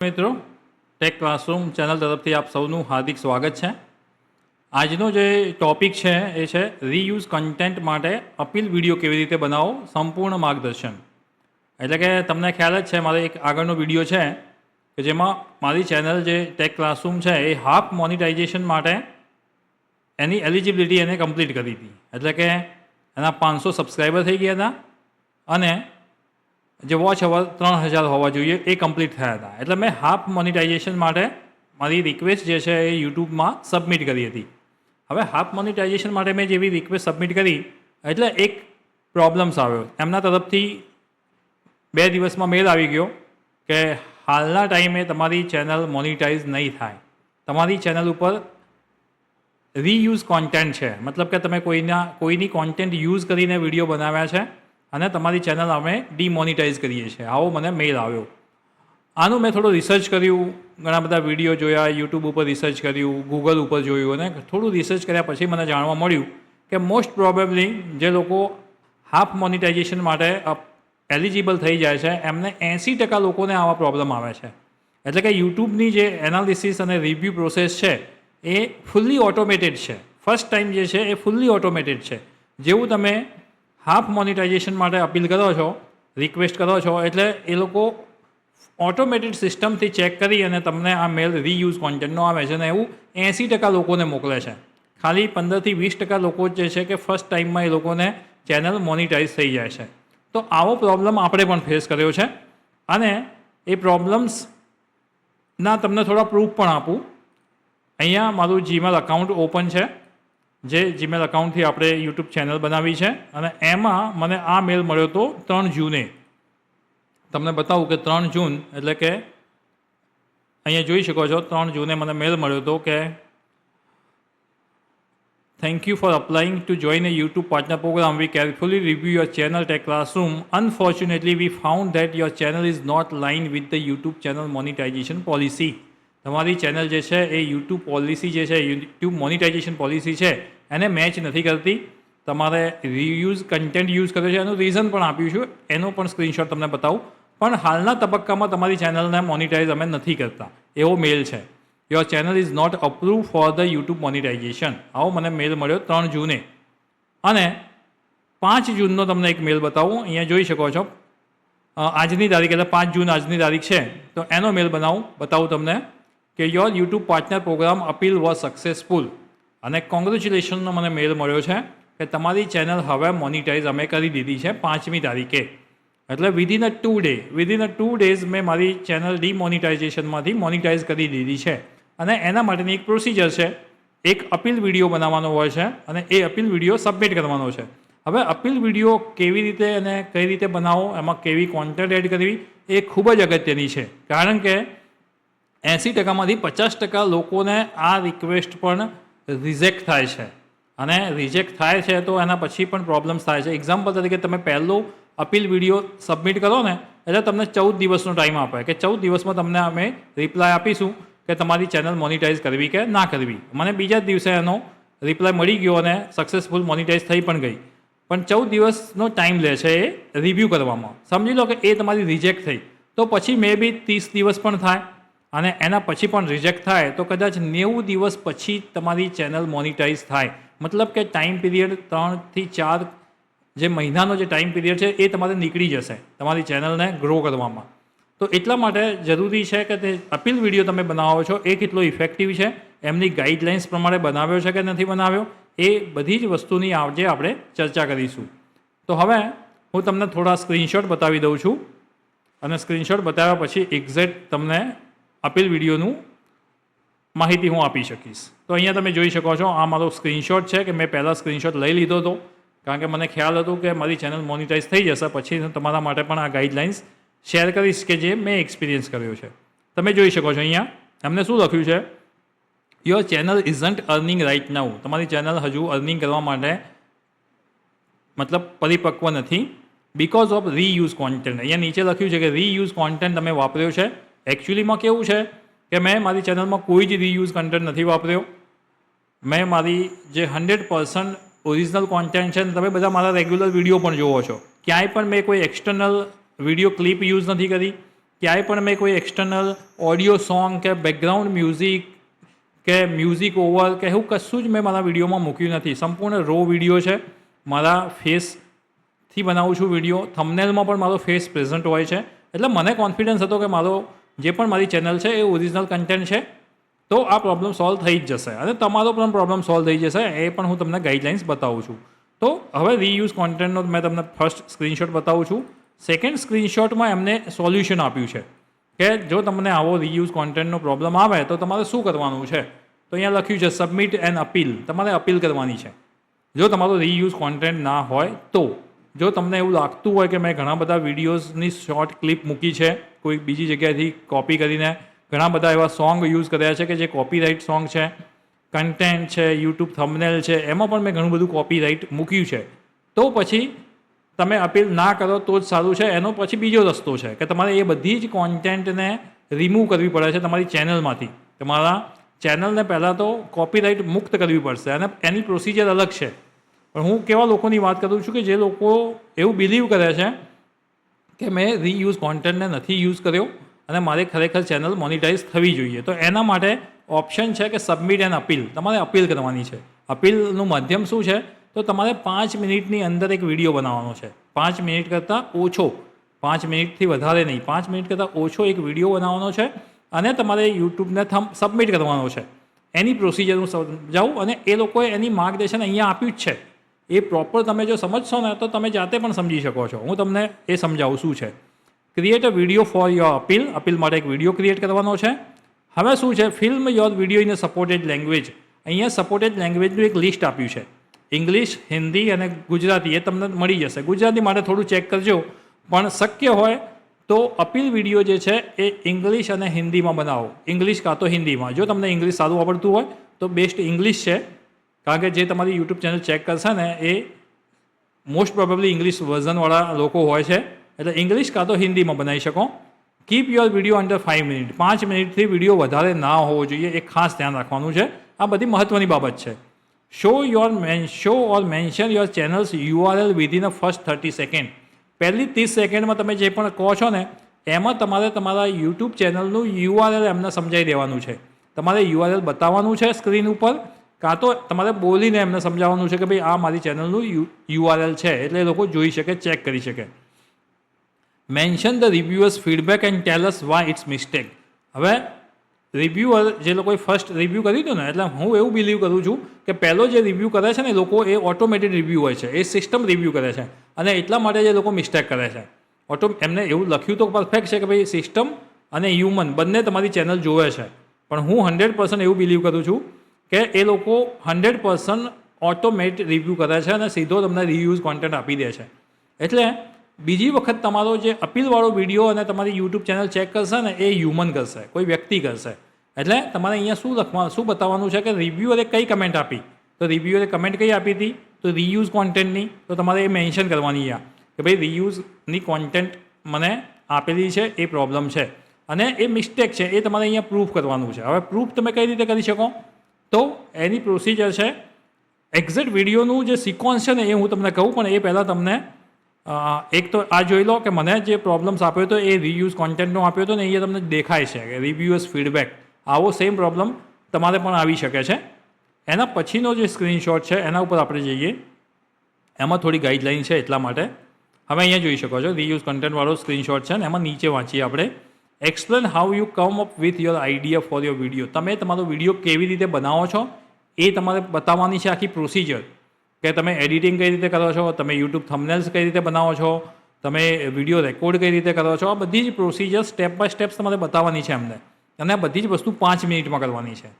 મિત્રો tech classroom channel તરફથી આપ સૌનું હાર્દિક સ્વાગત છે। આજનો જે ટોપિક છે એ છે રીયુઝ કન્ટેન્ટ માટે અપીલ વિડીયો કેવી રીતે બનાવો, સંપૂર્ણ માર્ગદર્શન। એટલે કે તમને ખ્યાલ જ છે, મારે એક આગળનો વિડીયો છે કે જેમાં મારી ચેનલ જે ટેક ક્લાસરૂમ છે એ હાફ મોનિટાઇઝેશન માટે એની એલિજિબિલિટી એને કમ્પ્લીટ કરી હતી। એટલે કે એના 500 સબસ્ક્રાઈબર થઈ ગયા હતા અને જે વોચ અવર 3000 હોવા જોઈએ એ કમ્પ્લીટ થયા હતા। એટલે મેં હાફ મોનિટાઇઝેશન માટે મારી રિક્વેસ્ટ જે છે એ યુટ્યુબમાં સબમિટ કરી હતી। હવે હાફ મોનિટાઇઝેશન માટે મેં જેવી રિક્વેસ્ટ સબમિટ કરી એટલે એક પ્રોબ્લેમ્સ આવ્યો। એમના તરફથી 2 દિવસમાં મેલ આવી ગયો કે હાલના ટાઈમે તમારી ચેનલ મોનિટાઇઝ નહીં થાય। તમારી ચેનલ ઉપર રીયુઝ કોન્ટેન્ટ છે, મતલબ કે તમે કોઈની કોન્ટેન્ટ યુઝ કરીને વિડીયો બનાવ્યા છે અને તમારી ચેનલ અમે ડીમોનિટાઇઝ કરીએ છીએ, આવો મને મેલ આવ્યો। આનું મેં થોડું રિસર્ચ કર્યું, ઘણા બધા વિડીયો જોયા, યુટ્યુબ ઉપર રિસર્ચ કર્યું, ગૂગલ ઉપર જોયું અને થોડું રિસર્ચ કર્યા પછી મને જાણવા મળ્યું કે મોસ્ટ પ્રોબેબલી જે લોકો હાફ મોનિટાઇઝેશન માટે એલિજિબલ થઈ જાય છે એમને 80% લોકોને આવા પ્રોબ્લેમ આવે છે। એટલે કે યુટ્યુબની જે એનાલિસિસ અને રિવ્યૂ પ્રોસેસ છે એ ફૂલ્લી ઓટોમેટેડ છે। ફર્સ્ટ ટાઈમ જે છે એ ફૂલ્લી ઓટોમેટેડ છે। જેવું તમે હાફ મોનિટાઇઝેશન માટે અપીલ કરો છો, રિક્વેસ્ટ કરો છો, એટલે એ લોકો ઓટોમેટેડ સિસ્ટમથી ચેક કરી અને તમને આ મેલ રીયુઝ કોન્ટેન્ટનો આવે છે અને એવું 80% લોકોને મોકલે છે। ખાલી 15 થી 20% લોકો જે છે કે ફર્સ્ટ ટાઈમમાં એ લોકોને ચેનલ મોનિટાઇઝ થઈ જાય છે। તો આવો પ્રોબ્લેમ આપણે પણ ફેસ કર્યો છે અને એ પ્રોબ્લેમ્સના તમને થોડા પ્રૂફ પણ આપું। અહીંયા મારું જીમેલ અકાઉન્ટ ઓપન છે, જે જીમેલ અકાઉન્ટથી આપણે યુટ્યુબ ચેનલ બનાવી છે અને એમાં મને આ મેલ મળ્યો હતો 3 જૂને। તમને બતાવું કે 3 જૂન એટલે કે અહીંયા જોઈ શકો છો 3 જૂને મને મેલ મળ્યો હતો કે thank you for applying to join a YouTube partner program. We carefully review your channel tech classroom. Unfortunately we found that your channel is not line with the YouTube channel monetization policy. તમારી channel જે છે એ YouTube policy જે છે, YouTube monetisation policy છે એને match નથી કરતી. તમારે રીયુઝ કન્ટેન્ટ યુઝ કર્યો છે એનું રીઝન પણ આપ્યું છું, એનો પણ સ્ક્રીનશોટ તમને બતાવું. પણ હાલના તબક્કામાં તમારી ચેનલને મોનિટાઇઝ અમે નથી કરતા, એવો મેલ છે. Your channel is not approve for the YouTube monetization. આવો મને મેલ મળ્યો 3 જૂને. અને 5 જૂનનો તમને એક મેલ બતાવું, અહીંયા જોઈ શકો છો. આજની તારીખ એટલે 5 જૂન આજની તારીખ છે, તો એનો મેલ બતાવું તમને કે your YouTube partner program appeal was successful. અને કોંગ્રેચ્યુલેશનનો મને મેલ મળ્યો છે કે તમારી ચેનલ હવે મોનિટાઇઝ અમે કરી દીધી છે 5મી તારીખે. એટલે વિધિન અ 2 ડેઝ મેં મારી ચેનલ ડીમોનિટાઇઝેશનમાંથી મોનિટાઇઝ કરી દીધી છે. અને એના માટેની એક પ્રોસિજર છે, એક અપીલ વિડીયો બનાવવાનો હોય છે અને એ અપીલ વિડીયો સબમિટ કરવાનો છે. હવે અપીલ વિડીયો કેવી રીતે અને કઈ રીતે બનાવો, એમાં કેવી કોન્ટેન્ટ એડ કરવી એ ખૂબ જ અગત્યની છે. કારણ કે 80%માંથી 50% લોકોને આ રિક્વેસ્ટ પણ રિજેક્ટ થાય છે. અને રિજેક્ટ થાય છે તો એના પછી પણ પ્રોબ્લેમ્સ થાય છે. એક્ઝામ્પલ તરીકે તમે પહેલો અપીલ વિડીયો સબમિટ કરો ને એટલે તમને 14 દિવસનો ટાઈમ આપે કે 14 દિવસમાં તમને અમે રિપ્લાય આપીશું કે તમારી ચેનલ મોનિટાઇઝ કરવી કે ના કરવી. મને બીજા જ દિવસે એનો રિપ્લાય મળી ગયો અને સક્સેસફુલ મોનિટાઇઝ થઈ પણ ગઈ. પણ 14 દિવસનો ટાઈમ લે છે એ રિવ્યૂ કરવામાં. સમજી લો કે એ તમારી રિજેક્ટ થઈ તો પછી મે બી 30 દિવસ પણ થાય અને એના પછી પણ રિજેક્ટ થાય તો કદાચ 90 દિવસ પછી તમારી ચેનલ મોનિટાઇઝ થાય. મતલબ કે ટાઈમ પીરિયડ 3 થી 4 જે મહિનાનો જે ટાઈમ પીરિયડ છે એ તમારે નીકળી જશે તમારી ચેનલને ગ્રો કરવામાં. તો એટલા માટે જરૂરી છે કે તે અપીલ વિડીયો તમે બનાવો છો એ કેટલો ઇફેક્ટિવ છે, એમની ગાઈડલાઇન્સ પ્રમાણે બનાવ્યો છે કે નથી બનાવ્યો, એ બધી જ વસ્તુની આજે આપણે ચર્ચા કરીશું. તો હવે હું તમને થોડા સ્ક્રીનશોટ બતાવી દઉં છું અને સ્ક્રીનશોટ બતાવ્યા પછી એક્ઝેક્ટ તમને અપીલ વિડીયોનું માહિતી હું આપી શકીશ. તો અહીંયા તમે જોઈ શકો છો, આ મારો સ્ક્રીનશોટ છે કે મેં પહેલાં સ્ક્રીનશોટ લઈ લીધો હતો કારણ કે મને ખ્યાલ હતું કે મારી ચેનલ મોનિટાઇઝ થઈ જશે પછી હું તમારા માટે પણ આ ગાઈડલાઇન્સ શેર કરીશ કે જે મેં એક્સપિરિયન્સ કર્યો છે. તમે જોઈ શકો છો અહીંયા એમને શું લખ્યું છે, your channel isn't earning right now. તમારી ચેનલ હજુ અર્નિંગ કરવા માટે મતલબ પરિપક્વ નથી બિકોઝ ઓફ રીયુઝ કોન્ટેન્ટ. અહીંયા નીચે લખ્યું છે કે રીયુઝ કોન્ટેન્ટ તમે વાપર્યો છે. એકચ્યુઅલીમાં કેવું છે કે મેં મારી ચેનલમાં કોઈ જ રીયુઝ કન્ટેન્ટ નથી વાપર્યો. મેં મારી જે 100% ઓરિજિનલ કોન્ટેન્ટ છે ને તમે બધા મારા રેગ્યુલર વિડીયો પણ જોવો છો, ક્યાંય પણ મેં કોઈ એક્સટર્નલ વિડીયો ક્લિપ યુઝ નથી કરી, ક્યાંય પણ મેં કોઈ એક્સટર્નલ ઓડિયો સોંગ કે બેકગ્રાઉન્ડ મ્યુઝિક કે મ્યુઝિક ઓવર કે એવું કશું જ મેં મારા વિડીયોમાં મૂક્યું નથી. સંપૂર્ણ રો વિડીયો છે. મારા ફેસથી બનાવું છું વિડીયો. થંબનેલમાં પણ મારો ફેસ પ્રેઝન્ટ હોય છે. એટલે મને કોન્ફિડન્સ હતો કે મારો જે પણ મારી ચેનલ છે એ ઓરિજિનલ કન્ટેન્ટ છે. તો આ પ્રોબ્લેમ સોલ્વ થઈ જ જશે અને તમારો પણ પ્રોબ્લેમ સોલ્વ થઈ જશે. એ પણ હું તમને ગાઈડલાઇન્સ બતાવું છું. તો હવે રીયુઝ કોન્ટેન્ટનો મેં તમને ફર્સ્ટ સ્ક્રીનશોટ બતાવું છું. સેકન્ડ સ્ક્રીનશોટમાં એમને સોલ્યુશન આપ્યું છે કે જો તમને આવો રીયુઝ કોન્ટેન્ટનો પ્રોબ્લેમ આવે તો તમારે શું કરવાનું છે. તો અહીંયા લખ્યું છે સબમિટ એન્ડ અપીલ. તમારે અપીલ કરવાની છે જો તમારો રીયુઝ કોન્ટેન્ટ ના હોય તો. જો તમને એવું લાગતું હોય કે મેં ઘણા બધા વિડીયોઝની શોર્ટ ક્લિપ મૂકી છે કોઈ બીજી જગ્યાએથી કોપી કરીને, ઘણા બધા એવા સોંગ યુઝ કર્યા છે કે જે કોપીરાઇટ સોંગ છે, કન્ટેન્ટ છે, યુટ્યુબ થંબનેલ છે, એમાં પણ મેં ઘણું બધું કોપીરાઇટ મૂક્યું છે, તો પછી તમે અપીલ ના કરો તો જ સારું છે. એનો પછી બીજો રસ્તો છે કે તમારે એ બધી જ કોન્ટેન્ટને રિમૂવ કરવી પડે છે તમારી ચેનલમાંથી. તમારા ચેનલને પહેલાં તો કોપીરાઇટ મુક્ત કરવી પડશે અને એની પ્રોસિજર અલગ છે. પણ હું કેવા લોકોની વાત કરું છું કે જે લોકો એવું બિલીવ કરે છે કે મેં રીયુઝ કોન્ટેન્ટને નથી યુઝ કર્યો અને મારે ખરેખર ચેનલ મોનિટાઇઝ થવી જોઈએ. તો એના માટે ઓપ્શન છે કે સબમિટ એન્ડ અપીલ. તમારે અપીલ કરવાની છે. અપીલનું માધ્યમ શું છે? તો તમારે 5 મિનિટની અંદર એક વિડીયો બનાવવાનો છે. 5 મિનિટ કરતાં ઓછો, 5 મિનિટથી વધારે નહીં, 5 મિનિટ કરતાં ઓછો એક વિડીયો બનાવવાનો છે અને તમારે યુટ્યુબને સબમિટ કરવાનો છે. એની પ્રોસિજર હું સમજાવું અને એ લોકોએ એની માર્ગદર્શન અહીંયા આપ્યું જ છે. એ પ્રોપર તમે જો સમજશો ને તો તમે જાતે પણ સમજી શકો છો. હું તમને એ સમજાવું શું છે. Create a video for your appeal. Appeal માટે એક વિડીયો ક્રિએટ કરવાનો છે. હવે શું છે? Film your video in a supported language. અહીંયા સપોર્ટેડ લેંગ્વેજનું એક લિસ્ટ આપ્યું છે. ઇંગ્લિશ, હિન્દી અને ગુજરાતી એ તમને મળી જશે. ગુજરાતી માટે થોડું ચેક કરજો, પણ શક્ય હોય તો અપીલ વિડીયો જે છે એ ઇંગ્લિશ અને હિન્દીમાં બનાવો. ઇંગ્લિશ કાં તો હિન્દીમાં. જો તમને ઇંગ્લિશ સારું આવડતું હોય તો બેસ્ટ ઇંગ્લિશ છે, કારણ કે જે તમારી યુટ્યુબ ચેનલ ચેક કરશે ને એ મોસ્ટ પ્રોબેબલી ઇંગ્લિશ વર્ઝનવાળા લોકો હોય છે. એટલે ઇંગ્લિશ કાં તો હિન્દીમાં બનાવી શકો. Keep your video under 5 minute. 5 મિનિટથી વિડીયો વધારે ના હોવો જોઈએ, એ ખાસ ધ્યાન રાખવાનું છે. આ બધી મહત્ત્વની બાબત છે. Show or mention your channels URL within a first 30 second. પહેલી 30 સેકન્ડમાં તમે જે પણ કહો છો ને એમાં તમારે તમારા યુટ્યુબ ચેનલનું URL એમને સમજાવી દેવાનું છે. તમારે URL બતાવવાનું છે સ્ક્રીન ઉપર, કાં તો તમારે બોલીને એમને સમજાવવાનું છે કે ભાઈ આ મારી ચેનલનું URL છે, એટલે એ લોકો જોઈ શકે, ચેક કરી શકે. Mention the reviewers feedback and tell us why it's mistake. હવે રિવ્યુઅર જે લોકોએ ફર્સ્ટ રિવ્યૂ કર્યું હતું ને, એટલે હું એવું બિલીવ કરું છું કે પહેલો જે રિવ્યૂ કરે છે ને લોકો એ ઓટોમેટેડ રિવ્યૂ હોય છે, એ સિસ્ટમ રિવ્યૂ કરે છે અને એટલા માટે જે લોકો મિસ્ટેક કરે છે. એમને એવું લખ્યું તો પરફેક્ટ છે કે ભાઈ સિસ્ટમ અને હ્યુમન બંને તમારી ચેનલ જોવે છે, પણ હું 100% એવું બિલીવ કરું છું કે એ લોકો 100% ઓટોમેટ રિવ્યૂ કરે છે અને સીધો તમને રીયુઝ કોન્ટેન્ટ આપી દે છે. એટલે બીજી વખત તમારો જે અપીલવાળો વિડીયો અને તમારી યુટ્યુબ ચેનલ ચેક કરશે ને એ હ્યુમન કરશે, કોઈ વ્યક્તિ કરશે. એટલે તમારે અહીંયા શું બતાવવાનું છે કે રિવ્યુઅરે કઈ કમેન્ટ આપી. તો રિવ્યુઅરે કમેન્ટ કઈ આપી હતી? તો રીયુઝ કોન્ટેન્ટની. તો તમારે એ મેન્શન કરવાની અહીંયા કે ભાઈ રીયુઝની કોન્ટેન્ટ મને આપેલી છે, એ પ્રોબ્લેમ છે અને એ મિસ્ટેક છે, એ તમારે અહીંયા પ્રૂફ કરવાનું છે. હવે પ્રૂફ તમે કઈ રીતે કરી શકો? તો એની પ્રોસિજર છે. એક્ઝેક્ટ વિડીયોનું જે સિક્વન્સ છે ને એ હું તમને કહું, પણ એ પહેલાં તમને એક તો આ જોઈ લો કે મને જે પ્રોબ્લેમ્સ આપ્યો હતો એ રીયુઝ કોન્ટેન્ટનો આપ્યો હતો ને અહીંયા તમને દેખાય છે કે રિવ્યુઅર્સ ફીડબેક. આવો સેમ પ્રોબ્લેમ તમારે પણ આવી શકે છે. એના પછીનો જે સ્ક્રીનશોટ છે એના ઉપર આપણે જઈએ. એમાં થોડી ગાઈડલાઇન છે એટલા માટે. હવે અહીંયા જોઈ શકો છો રીયુઝ કન્ટેન્ટવાળો સ્ક્રીનશોટ છે ને એમાં નીચે વાંચીએ આપણે. Explain how you come up with your idea for your video. તમે તમારો વિડીયો કેવી રીતે બનાવો છો એ તમારે બતાવવાની છે આખી પ્રોસિજર, કે તમે એડિટિંગ કઈ રીતે કરો છો, તમે યુટ્યુબ થંબનેલ્સ કઈ રીતે બનાવો છો, તમે વિડીયો રેકોર્ડ કઈ રીતે કરો છો. આ બધી જ પ્રોસિજર સ્ટેપ બાય સ્ટેપ્સ તમારે બતાવવાની છે એમને, અને આ બધી જ વસ્તુ 5 મિનિટમાં કરવાની છે.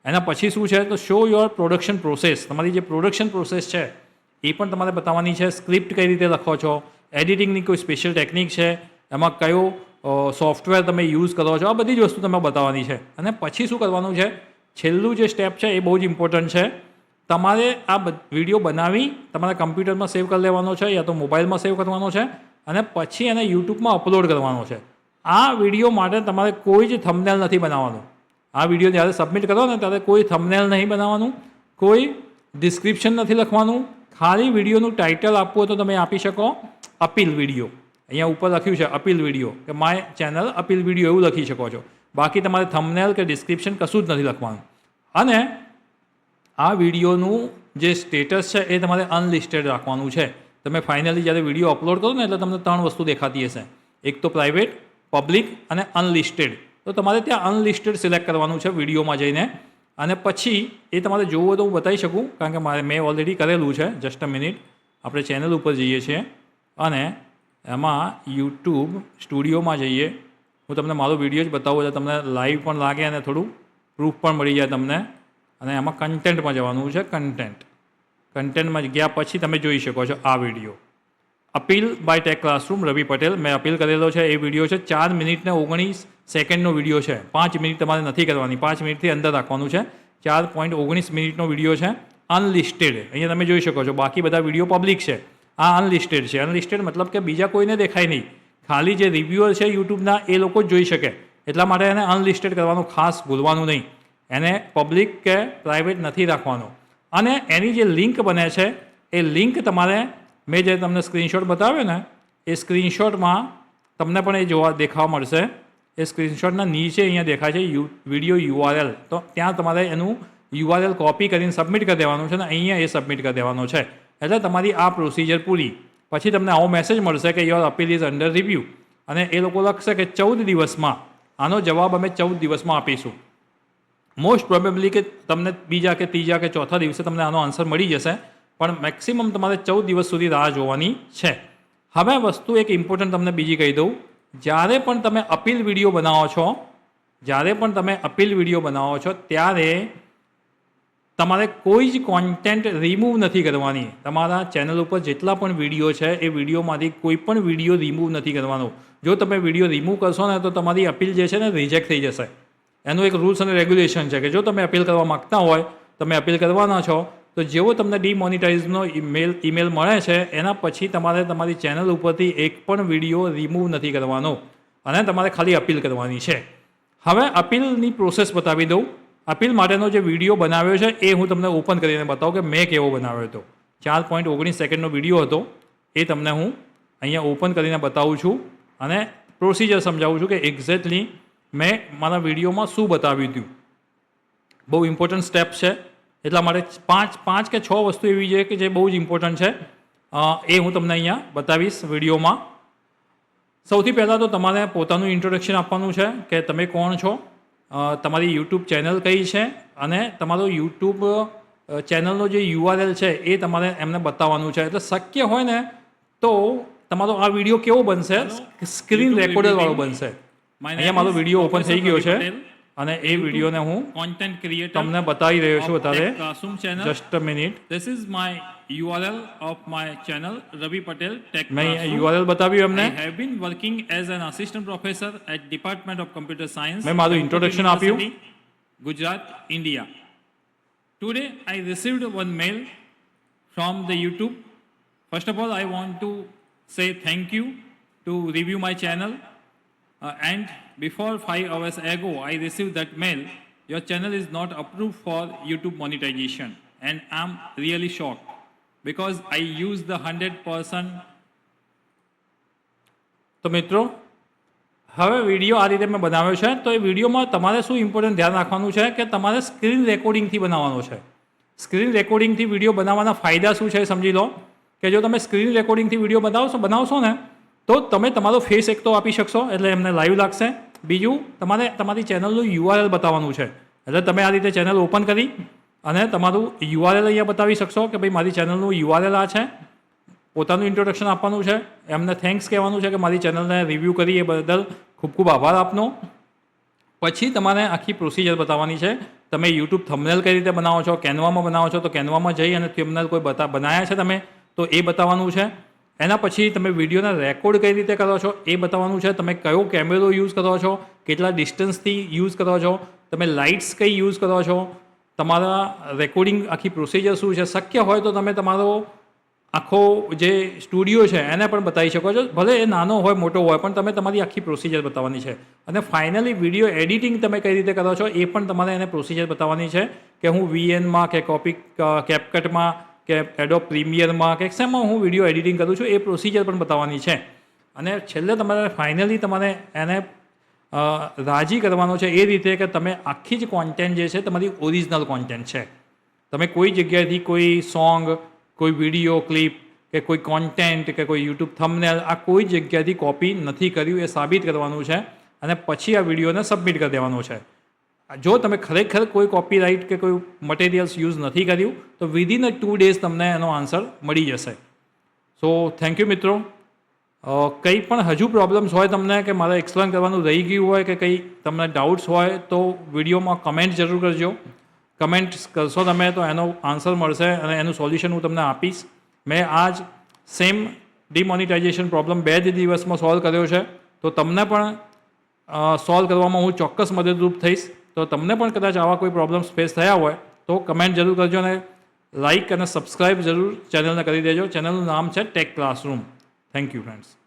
એના પછી શું છે? તો શો યોર પ્રોડક્શન પ્રોસેસ. તમારી જે પ્રોડક્શન પ્રોસેસ છે એ પણ તમારે બતાવવાની છે. સ્ક્રિપ્ટ કઈ રીતે લખો છો, એડિટિંગની કોઈ સ્પેશિયલ ટેકનિક છે, એમાં કયો સોફ્ટવેર તમે યુઝ કરો છો, આ બધી જ વસ્તુ તમે બતાવવાની છે. અને પછી શું કરવાનું છે? છેલ્લું જે સ્ટેપ છે એ બહુ જ ઇમ્પોર્ટન્ટ છે. તમારે આ વિડીયો બનાવી તમારા કમ્પ્યુટરમાં સેવ કરી લેવાનો છે યા તો મોબાઈલમાં સેવ કરવાનો છે અને પછી એને યુટ્યુબમાં અપલોડ કરવાનો છે. આ વિડીયો માટે તમારે કોઈ જ થંબનેલ નથી બનાવવાનું. આ વિડીયો જ્યારે સબમિટ કરો ને ત્યારે કોઈ થંબનેલ નહીં બનાવવાનું, કોઈ ડિસ્ક્રિપ્શન નથી લખવાનું. ખાલી વિડીયોનું ટાઇટલ આપવું હોય તો તમે આપી શકો અપીલ વિડીયો, અહીંયા ઉપર લખ્યું છે અપીલ વિડીયો કે માય ચેનલ અપીલ વિડીયો એવું લખી શકો છો. બાકી તમારે થંબનેલ કે ડિસ્ક્રિપ્શન કશું જ નથી લખવાનું. અને આ વિડીયોનું જે સ્ટેટસ છે એ તમારે અનલિસ્ટેડ રાખવાનું છે. તમે ફાઇનલી જ્યારે વિડીયો અપલોડ કરો ને એટલે તમને 3 વસ્તુ દેખાતી હશે. એક તો પ્રાઇવેટ, પબ્લિક અને અનલિસ્ટેડ. તો તમારે ત્યાં અનલિસ્ટેડ સિલેક્ટ કરવાનું છે વિડીયોમાં જઈને, અને પછી એ તમારે જોવું તો હું બતાવી શકું, કારણ કે મેં ઓલરેડી કરેલું છે. જસ્ટ અ મિનિટ, આપણે ચેનલ ઉપર જઈએ છીએ અને એમાં યુટ્યુબ સ્ટુડિયોમાં જઈએ. હું તમને મારો વિડીયો જ બતાવું એટલે તમને લાઈવ પણ લાગે અને થોડું પ્રૂફ પણ મળી જાય તમને. અને એમાં કન્ટેન્ટમાં જવાનું છે. કન્ટેન્ટમાં ગયા પછી તમે જોઈ શકો છો આ video appeal by tech classroom Ravi Patel. મેં અપીલ કરેલો છે. એ વિડીયો છે 4 મિનિટ ને 19 સેકન્ડનો વિડીયો છે. 5 મિનિટ તમારે નથી કરવાની, 5 મિનિટથી અંદર રાખવાનું છે. 4.19 મિનિટનો વિડીયો છે. અનલિસ્ટેડ અહીંયા તમે જોઈ શકો છો. બાકી બધા વિડીયો પબ્લિક છે. આ અનલિસ્ટેડ છે. અનલિસ્ટેડ મતલબ કે બીજા કોઈને દેખાય નહીં, ખાલી જે રિવ્યુઅર છે યુટ્યુબના એ લોકો જ જોઈ શકે. એટલા માટે એને અનલિસ્ટેડ કરવાનું ખાસ ભૂલવાનું નહીં. એને પબ્લિક કે પ્રાઇવેટ નથી રાખવાનો. અને એની જે લિંક બને છે એ લિંક તમારે, મેં જે તમને સ્ક્રીનશોટ બતાવ્યો ને એ સ્ક્રીનશોટમાં તમને પણ એ જોવા દેખાવા મળશે. એ સ્ક્રીનશોટના નીચે અહીંયા દેખાય છે વિડીયો URL. તો ત્યાં તમારે એનું URL કોપી કરીને સબમિટ કરી દેવાનું છે ને અહીંયા એ સબમિટ કરી દેવાનો છે. એટલે તમારી આ પ્રોસિજર પૂરી. પછી તમને આવો મેસેજ મળશે કે your appeal is under review, અને એ લોકો લખશે કે 14 દિવસમાં આનો જવાબ અમે 14 દિવસમાં આપીશું. મોસ્ટ પ્રોબેબલી કે તમને બીજા કે ત્રીજા કે ચોથા દિવસે તમને આનો આન્સર મળી જશે, પણ મેક્સિમમ તમારે 14 દિવસ સુધી રાહ જોવાની છે. હવે વસ્તુ એક ઇમ્પોર્ટન્ટ તમને બીજી કહી દઉં. જ્યારે પણ તમે અપીલ વિડીયો બનાવો છો ત્યારે તમારે કોઈ જ કોન્ટેન્ટ રિમૂવ નથી કરવાની. તમારા ચેનલ ઉપર જેટલા પણ વિડીયો છે એ વિડીયોમાંથી કોઈ પણ વિડીયો રિમૂવ નથી કરવાનો. જો તમે વિડીયો રિમૂવ કરશો ને તો તમારી અપીલ જે છે ને રિજેક્ટ થઈ જશે. એનું એક રૂલ્સ અને રેગ્યુલેશન છે કે જો તમે અપીલ કરવા માગતા હોય, તમે અપીલ કરવાના છો, તો જેવો તમને ડિમોનિટાઇઝનો ઈમેલ મળે છે એના પછી તમારે તમારી ચેનલ ઉપરથી એક પણ વિડીયો રિમૂવ નથી કરવાનો અને તમારે ખાલી અપીલ કરવાની છે. હવે અપીલની પ્રોસેસ બતાવી દઉં. અપીલ માટેનો જે વિડીયો બનાવ્યો છે એ હું તમને ઓપન કરીને બતાવું કે મેં કેવો બનાવ્યો હતો. 4.19 સેકન્ડનો વિડીયો હતો. એ તમને હું અહીંયા ઓપન કરીને બતાવું છું અને પ્રોસિજર સમજાવું છું કે એક્ઝેક્ટલી મેં મારા વિડીયોમાં શું બતાવ્યું હતું. બહુ ઇમ્પોર્ટન્ટ સ્ટેપ છે, એટલા માટે 5 કે 6 વસ્તુ એવી છે કે જે બહુ જ ઇમ્પોર્ટન્ટ છે. એ હું તમને અહીંયા બતાવીશ વિડીયોમાં. સૌથી પહેલાં તો તમારે પોતાનું ઇન્ટ્રોડક્શન આપવાનું છે કે તમે કોણ છો, તમારી યુટ્યુબ ચેનલ કઈ છે અને તમારો યુટ્યુબ ચેનલનો જે URL છે એ તમારે એમને બતાવવાનું છે. એટલે શક્ય હોય ને તો તમારો આ વિડીયો કેવો બનશે, સ્ક્રીન રેકોર્ડરવાળો બનશે. અહીંયા મારો વિડીયો ઓપન થઈ ગયો છે અને એ વિડીયોને હું content creator તમને બતાવી રહ્યો છું અત્યારે. classroom channel. Just a minute. This is my URL of my channel Ravi Patel Tech મેં Classroom. URL બતાવ્યું I એમને. have been working as an assistant professor at Department of Computer Science. મેં મારું Kanpur introduction આપ્યું. University, Gujarat, India. Today I received one mail from the YouTube. First of all, I want to say thank you to review my channel. And before 5 hours ago, I received that mail. Your channel is not approved for YouTube monetization. And I'm really shocked because I use the 100%. તો મિત્રો હવે video આ રીતે મેં બનાવ્યો છે. તો એ વિડીયોમાં તમારે શું ઇમ્પોર્ટન્ટ ધ્યાન રાખવાનું છે કે તમારે સ્ક્રીન રેકોર્ડિંગથી બનાવવાનો છે. સ્ક્રીન રેકોર્ડિંગથી વિડીયો બનાવવાના ફાયદા શું છે એ સમજી લો કે જો તમે સ્ક્રીન રેકોર્ડિંગથી વિડીયો બનાવશો ને તો તમે તમારો ફેસ એક તો આપી શકશો એટલે એમને લાઈવ લાગશે. બીજું તમારે તમારી ચેનલનું URL બતાવવાનું છે. એટલે તમે આ રીતે ચેનલ ઓપન કરી અને તમારું URL અહીંયા બતાવી શકશો કે ભાઈ મારી ચેનલનું URL આ છે. પોતાનું ઇન્ટ્રોડક્શન આપવાનું છે, એમને થેન્ક્સ કહેવાનું છે કે મારી ચેનલને રિવ્યૂ કરી એ બદલ ખૂબ ખૂબ આભાર આપનો. પછી તમારે આખી પ્રોસિજર બતાવવાની છે. તમે યુટ્યુબ થંબનેલ કઈ રીતે બનાવો છો, કેનવામાં બનાવો છો તો કેનવામાં જઈ અને થંબનેલ કોઈ બનાવ્યા છે તમે તો એ બતાવવાનું છે. એના પછી તમે વિડીયોને રેકોર્ડ કઈ રીતે કરો છો એ બતાવવાનું છે. તમે કયો કેમેરો યુઝ કરો છો, કેટલા ડિસ્ટન્સથી યુઝ કરો છો, તમે લાઇટ્સ કઈ યુઝ કરો છો, તમારા રેકોર્ડિંગ આખી પ્રોસિજર શું છે. શક્ય હોય તો તમે તમારો આખો જે સ્ટુડિયો છે એને પણ બતાવી શકો છો. ભલે એ નાનો હોય મોટો હોય પણ તમે તમારી આખી પ્રોસિજર બતાવવાની છે. અને ફાઇનલી વિડીયો એડિટિંગ તમે કઈ રીતે કરો છો એ પણ તમારે એને પ્રોસિજર બતાવવાની છે કે હું VN-માં કે કેપકટમાં કે એડોબ પ્રીમિયરમાં કે શેમાં હું વિડીયો એડિટિંગ કરું છું એ પ્રોસિજર પણ બતાવવાની છે. અને છેલ્લે તમારે ફાઇનલી તમારે એને રાજી કરવાનો છે એ રીતે કે તમે આખી જ કોન્ટેન્ટ જે છે તમારી ઓરિજિનલ કોન્ટેન્ટ છે. તમે કોઈ જગ્યાએથી કોઈ સોંગ, કોઈ વિડીયો ક્લિપ કે કોઈ કોન્ટેન્ટ કે કોઈ યુટ્યુબ થંબનેલ આ કોઈ જગ્યાએથી કોપી નથી કર્યું એ સાબિત કરવાનું છે અને પછી આ વિડીયોને સબમિટ કરી દેવાનો છે. જો તમે ખરેખર કોઈ કોપીરાઇટ કે કોઈ મટીરિયલ્સ યુઝ નથી કર્યું તો વિધિન 2 days તમને એનો આન્સર મળી જશે. સો થેન્ક યુ મિત્રો. કંઈ પણ હજુ પ્રોબ્લેમ્સ હોય તમને કે મારે એક્સપ્લેન કરવાનું રહી ગયું હોય કે કંઈ તમને ડાઉટ્સ હોય તો વિડીયોમાં કમેન્ટ જરૂર કરજો. કમેન્ટ્સ કરશો તમે તો એનો આન્સર મળશે અને એનું સોલ્યુશન હું તમને આપીશ. મેં આજ સેમ ડિમોનિટાઇઝેશન પ્રોબ્લેમ 2 જ દિવસમાં સોલ્વ કર્યો છે, તો તમને પણ સોલ્વ કરવામાં હું ચોક્કસ મદદરૂપ થઈશ. તો તમને પણ કદાચ આવા કોઈ પ્રોબ્લેમ્સ ફેસ થયા હોય તો કમેન્ટ જરૂર કરજો અને લાઇક અને સબસ્ક્રાઇબ જરૂર ચેનલને કરી દેજો. ચેનલનું નામ છે tech classroom. Thank you friends.